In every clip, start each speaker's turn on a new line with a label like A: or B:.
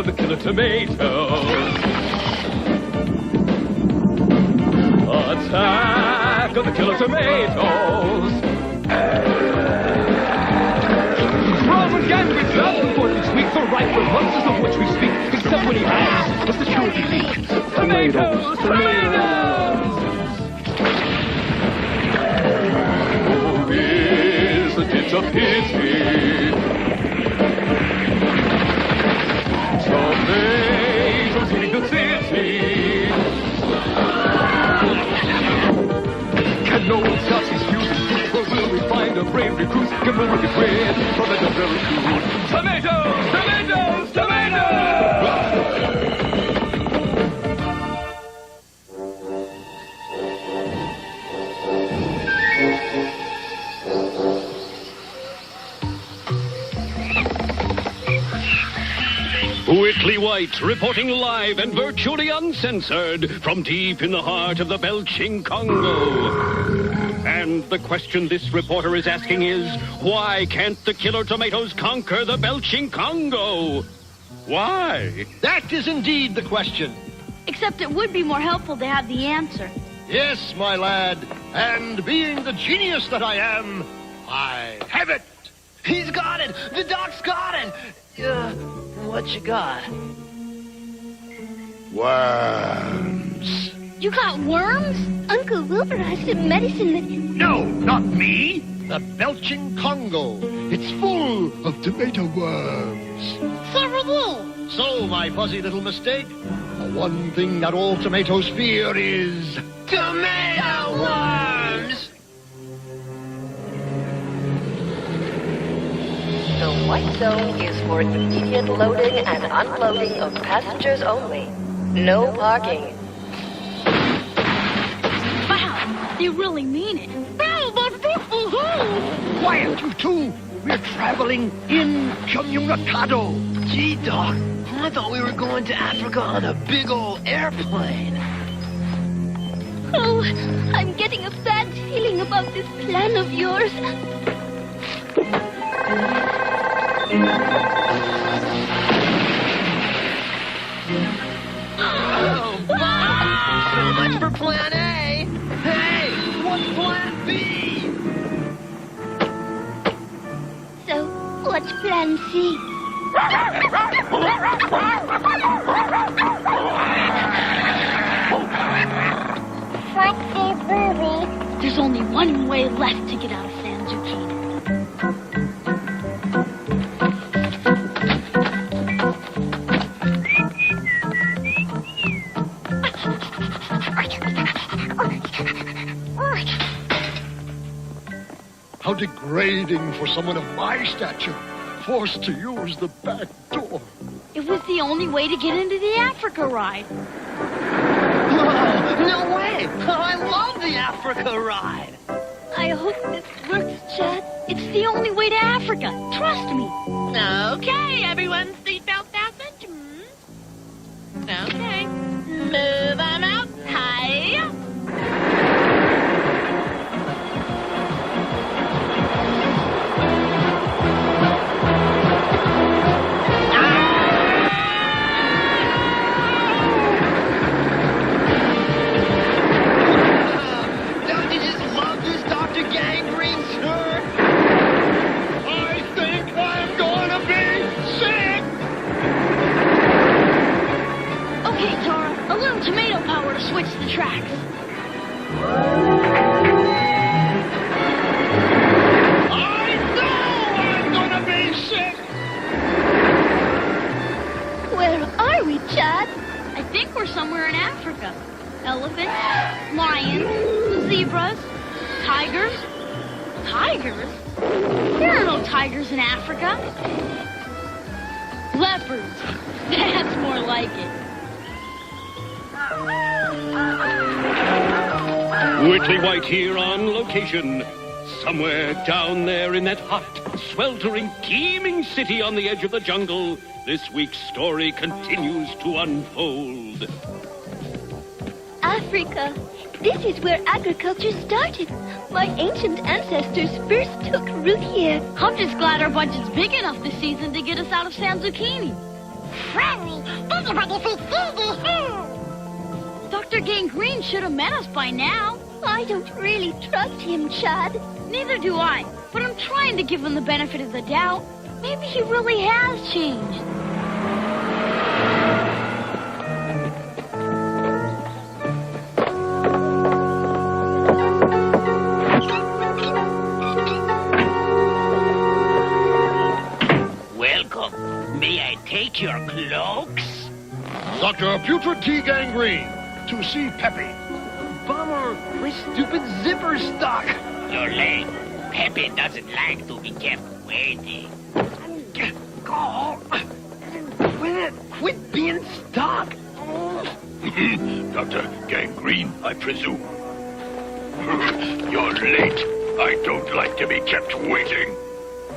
A: of the killer tomatoes. Attack of the killer tomatoes. Roman Gambit fell for this week for right for monsters of which we speak, except when he has the security leak. Tomatoes! Tomatoes! Oh, isn't it a pity? Tomatoes hitting the city. Can no one stop these feuds? Or will we find a brave recruit? Can we work it red from the very food? Tomatoes! Tomatoes! Tomatoes! Whitley White, reporting live and virtually uncensored from deep in the heart of the belching Congo. And the question this reporter is asking is, why can't the killer tomatoes conquer the belching Congo? Why?
B: That is indeed the question.
C: Except it would be more helpful to have the answer.
B: Yes, my lad. And being the genius that I am, I have it.
D: He's got it. The doc's got it. What you got?
B: Worms.
C: You got worms? Uncle Wilbur has some medicine that...
B: No, not me. The belching Congo. It's full of tomato worms.
C: Horrible!
B: So, my fuzzy little mistake, the one thing that all tomatoes fear is...
D: Tomato worms!
E: The white zone is for immediate loading and unloading of passengers only. No parking.
C: Wow, they really mean it.
B: Quiet, you two! We're traveling in comunicado.
D: Gee, Doc, I thought we were going to Africa on a big old airplane.
C: Oh, I'm getting a bad feeling about this plan of yours.
D: Oh, Bob! So much for plan A. Hey, what's plan B?
C: So, what's plan C? There's only one way left to get out of San Zucchini.
B: How degrading for someone of my stature, forced to use the back door.
C: It was the only way to get into the Africa ride.
D: Whoa, no way! I love the Africa ride.
C: I hope this works, Chad. It's the only way to Africa. Trust me.
F: Okay, everyone, seatbelt fastened. Okay. Move on out. Hi.
D: Don't you just love this Dr. Gangrene, sir?
B: I think I'm gonna be sick!
C: Okay, Tara. A little tomato power to switch the tracks.
B: I know I'm gonna be sick!
C: Where are we, Chad? I think we're somewhere in Africa. Elephants, lions, zebras, tigers. Tigers? There are no tigers in Africa. Leopards. That's more like it.
A: Whitley White here on location. Somewhere down there in that hot, sweltering, teeming city on the edge of the jungle, this week's story continues to unfold.
C: Africa. This is where agriculture started. My ancient ancestors first took root here. I'm just glad our budget's big enough this season to get us out of San Zucchini. friendly. Dr. Gangrene should have met us by now. I don't really trust him, Chad. Neither do I, but I'm trying to give him the benefit of the doubt. Maybe he really has changed.
G: Welcome. May I take your cloaks?
B: Dr. Putrid T. Gangrene, to see Peppy.
D: Bummer, my stupid zipper stuck.
G: You're late. Pepe doesn't like to be kept waiting.
D: Quit being stuck.
H: Dr. Gangrene, I presume. You're late. I don't like to be kept waiting.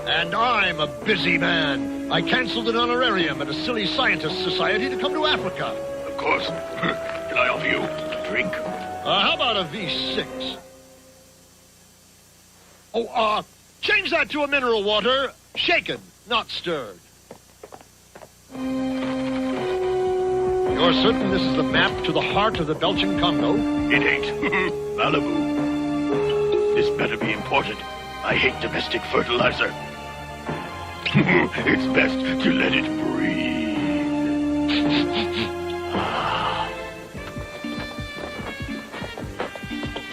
B: And I'm a busy man. I canceled an honorarium at a silly scientist society to come to Africa.
H: Of course. Can I offer you a drink?
B: How about a V6? Oh, change that to a mineral water. Shaken, not stirred. You're certain this is the map to the heart of the Belgian Congo?
H: It ain't. Malibu. This better be important. I hate domestic fertilizer. It's best to let it breathe.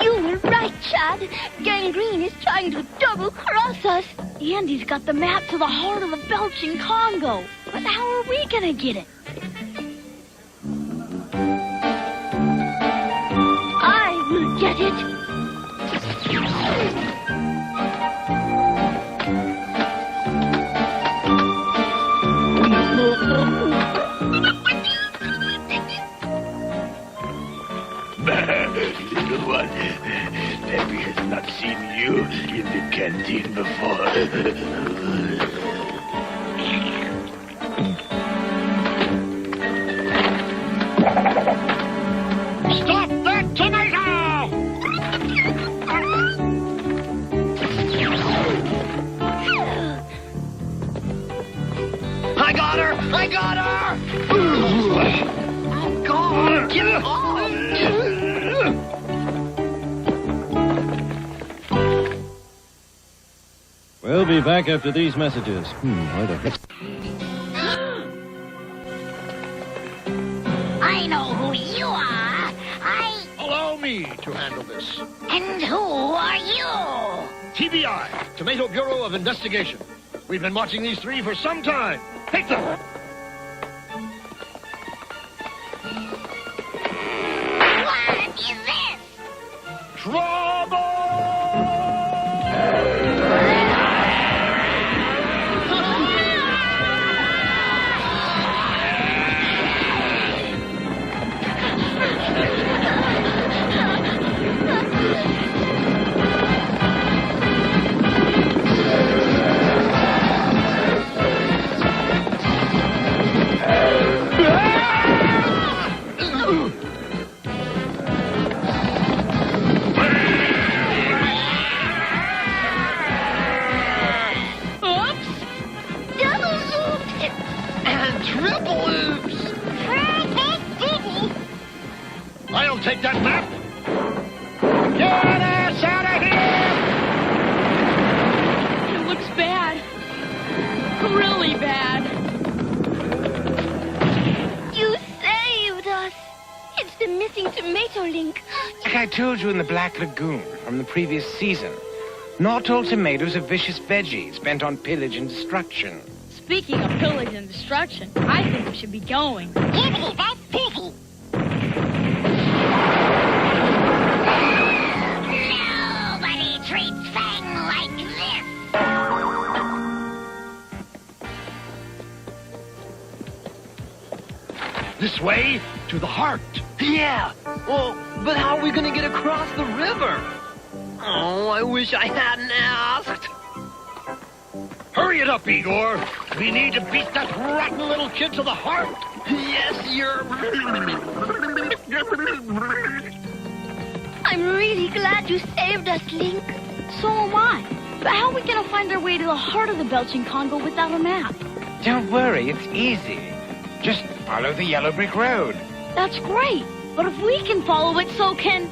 C: You were right, Chad. Gangrene is trying to double-cross us. And he's got the map to the heart of the Belgian Congo. But how are we gonna get it? I will get it.
H: Little one, Peppy has not seen you in the canteen before.
B: Stop that tomato!
D: I got her! I got her! Oh, God! Get it off!
I: We'll be back after these messages. Where the heck?
C: I know who you are.
B: Allow me to handle this.
C: And who are you?
B: TBI, Tomato Bureau of Investigation. We've been watching these three for some time. Take them!
C: What is this?
B: Trouble! I'll take that map. Get us out of here!
F: It looks bad. Really bad.
C: You saved us. It's the missing tomato link.
J: Like I told you in the Black Lagoon from the previous season, not all tomatoes are vicious veggies bent on pillage and destruction.
F: Speaking of pillage and destruction, I think we should be going.
C: Yippee, that's piggy. Nobody treats Fang like this.
B: This way to the heart.
D: Yeah. Well, but how are we going to get across the river? Oh, I wish I hadn't asked.
B: Hurry it up, Igor. We need to beat that rotten little kid to the heart.
D: Yes, you're...
C: I'm really glad you saved us, Link.
F: So am I. But how are we going to find our way to the heart of the Belgian Congo without a map?
J: Don't worry, it's easy. Just follow the yellow brick road.
C: That's great. But if we can follow it, so can...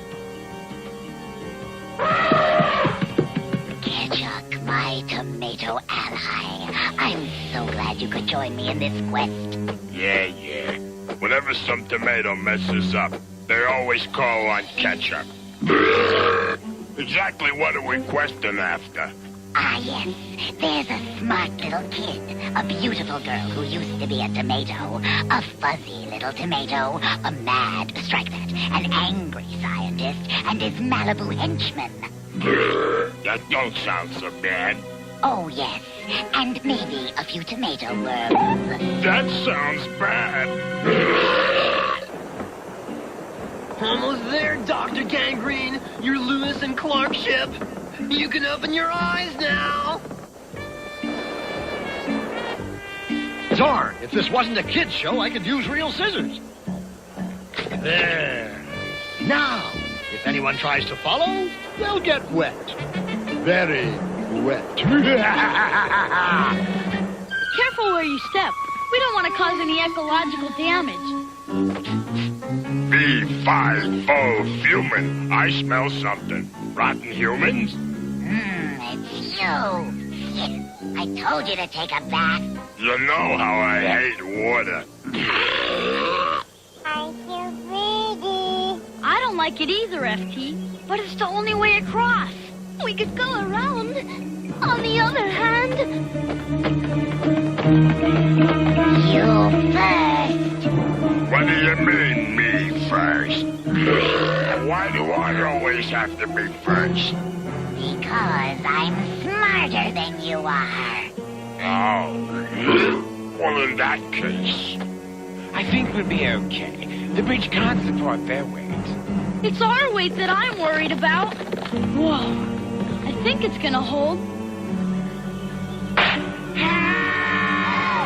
K: Ketchup, my tomato ally. I'm so glad you could join me in this quest.
H: Yeah. Whenever some tomato messes up, they always call on ketchup. Exactly what are we questing after?
K: Ah, yes. There's a smart little kid, a beautiful girl who used to be a tomato, a fuzzy little tomato, a mad, strike that, an angry scientist, and his Malibu henchman.
H: That don't sound so bad.
K: Oh, yes, and maybe a few tomato worms.
H: That sounds bad.
D: Almost there, Dr. Gangrene. Your Lewis and Clark ship. You can open your eyes now.
B: Darn, if this wasn't a kid's show, I could use real scissors. There. Now, if anyone tries to follow, they'll get wet. Very wet.
C: Careful where you step. We don't want to cause any ecological damage.
H: B50 human. I smell something. Rotten humans?
K: It's you. Shit, I told you to take a bath.
H: You know how I hate water.
C: I don't like it either, FT, but it's the only way across. We could go around. On the other hand...
K: You first.
H: What do you mean, me first? Why do I always have to be first?
K: Because I'm smarter than you are.
H: Oh. Well, in that case...
J: I think we'll be okay. The bridge can't support their weight.
C: It's our weight that I'm worried about. Whoa. I think it's gonna hold.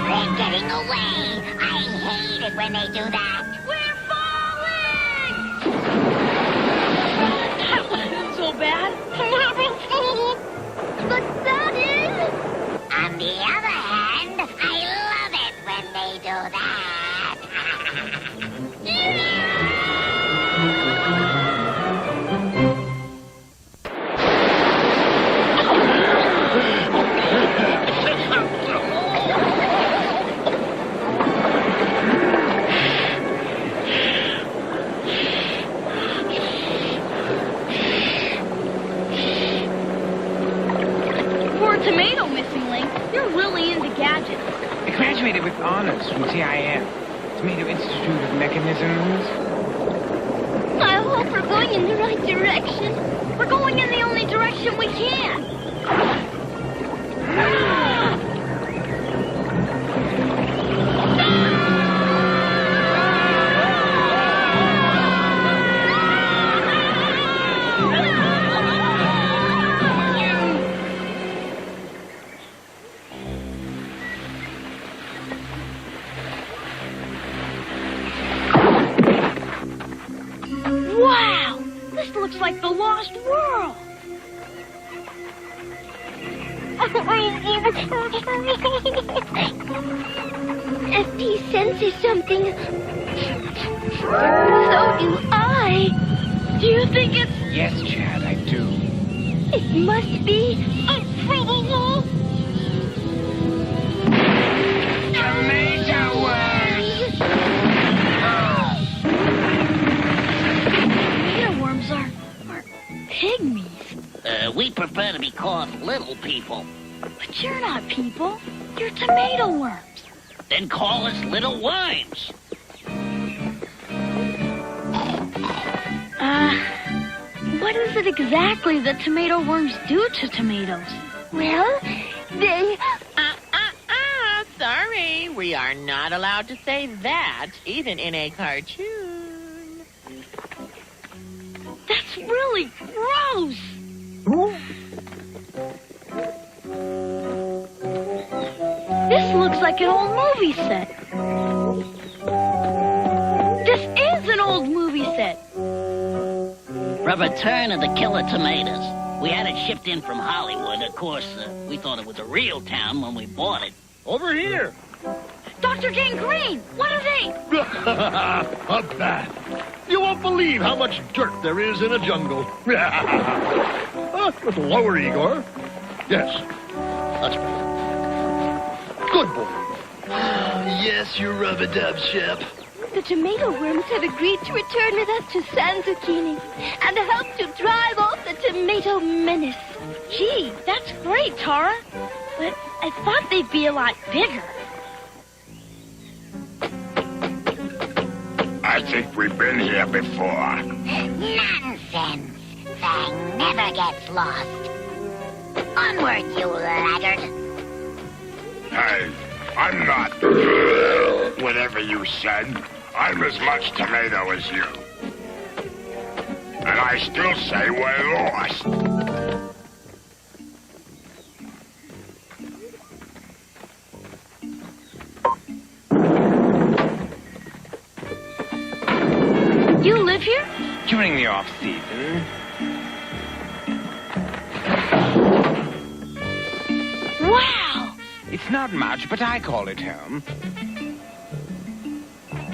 K: They're getting away. I hate it when they do that.
C: We're falling! That wasn't so bad. But that is...
K: On the other hand, I love it when they do that.
C: Poor tomato, Missing Link. You're really into gadgets.
J: I graduated with honors from TIM, Tomato Institute of Mechanisms.
C: I hope we're going in the right direction. We're going in the only direction we can. Wow! This looks like the Lost World! FT senses something. So do I. Do you think it's...
J: Yes, Chad, I do.
C: It must be improbable.
J: Tomato worms!
C: Tomato worms are pygmies.
G: We prefer to be called little people.
C: But you're not people. You're tomato worms.
G: Then call us little worms.
C: What is it exactly that tomato worms do to tomatoes? Well, they...
L: Sorry, we are not allowed to say that, even in a cartoon.
C: That's really gross! This looks like an old movie set. This is an old movie set.
G: The Return of the Killer Tomatoes. We had it shipped in from Hollywood. Of course, we thought it was a real town when we bought it.
B: Over here.
C: Dr. Gangrene! What are they?
B: A bath. You won't believe how much dirt there is in a jungle. A little lower, Igor. Yes, that's better. Good boy.
D: Yes, you rub-a-dub, Shep.
C: The tomato worms have agreed to return with us to San Zucchini and help to drive off the tomato menace.
F: Gee, that's great, Tara. But I thought they'd be a lot bigger.
H: I think we've been here before.
K: Nonsense. Fang never gets lost. Onward, you laggard.
H: Hey, I'm not. Whatever you said, I'm as much tomato as you. And I still say we're lost.
F: You live here?
J: During the off-season.
F: Wow!
J: It's not much, but I call it home.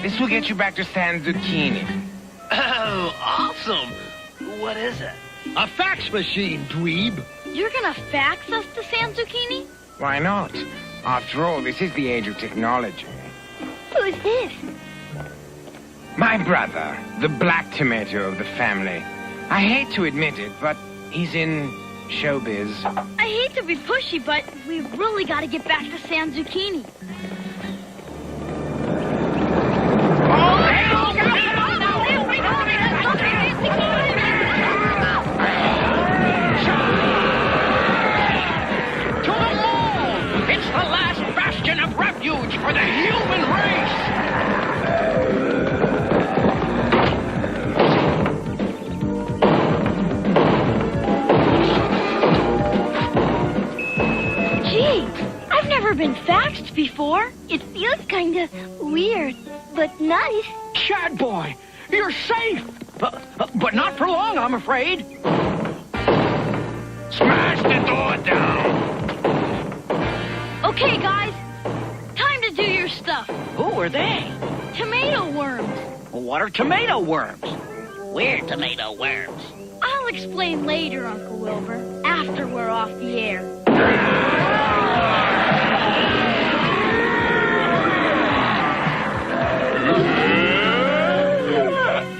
J: This will get you back to San Zucchini.
D: Oh, awesome. What is it?
B: A fax machine, dweeb.
F: You're gonna fax us to San Zucchini?
J: Why not? After all, this is the age of technology.
C: Who's this?
J: My brother, the black tomato of the family. I hate to admit it, but he's in showbiz.
F: I hate to be pushy, but we've really got to get back to San Zucchini.
A: To the mall! It's the last bastion of refuge for the human race!
F: Gee, I've never been faxed before.
C: It feels kind of weird, but nice.
A: Chad boy, you're safe! But not for long, I'm afraid.
H: Smash the door down!
F: Okay, guys. Time to do your stuff.
G: Who are they?
F: Tomato worms.
G: What are tomato worms? We're tomato worms.
F: I'll explain later, Uncle Wilbur, after we're off the air.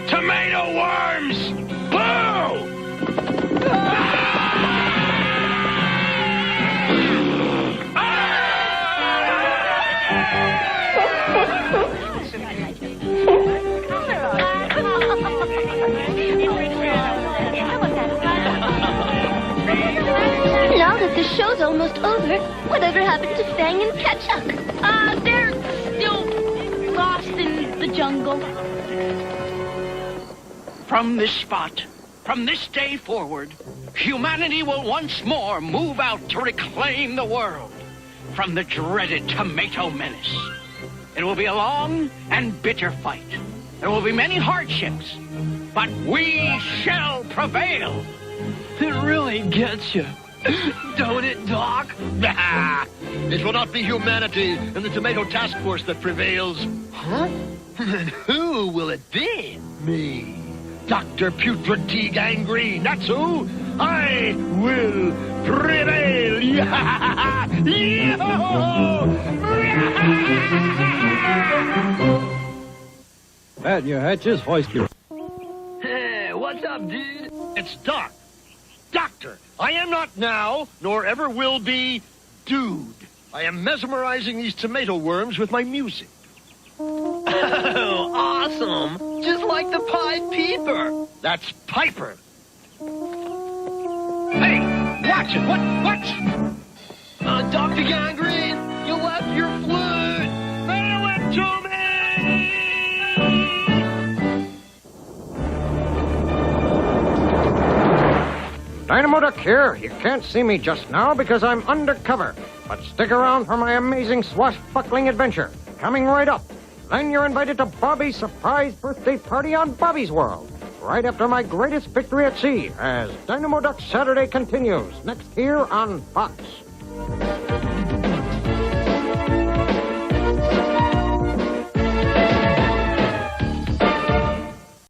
H: Tomato worms! Boo!
C: Now that the show's almost over, whatever happened to Fang and Ketchup?
F: They're still lost in the jungle.
A: From this spot, from this day forward, humanity will once more move out to reclaim the world from the dreaded tomato menace. It will be a long and bitter fight. There will be many hardships, but we shall prevail.
D: It really gets you. Don't it, Doc?
B: It will not be humanity and the Tomato Task Force that prevails.
D: Huh? Then who will it be?
B: Me. Dr. Putrid T. Gangrene. That's who. I will prevail.
I: Pat your hatches, hoist your...
D: Hey, what's up, dude?
B: It's Doc. Doctor. I am not now, nor ever will be, dude. I am mesmerizing these tomato worms with my music.
D: Oh, awesome. Just like the Pied Piper.
B: That's Piper. Hey, watch it. What?
D: Dr. Gangrene, you left your flute.
B: Mail it to me!
M: Dynamo Duck here. You can't see me just now because I'm undercover. But stick around for my amazing swashbuckling adventure. Coming right up. Then you're invited to Bobby's surprise birthday party on Bobby's World. Right after my greatest victory at sea, as Dynamo Duck Saturday continues. Next here on Fox.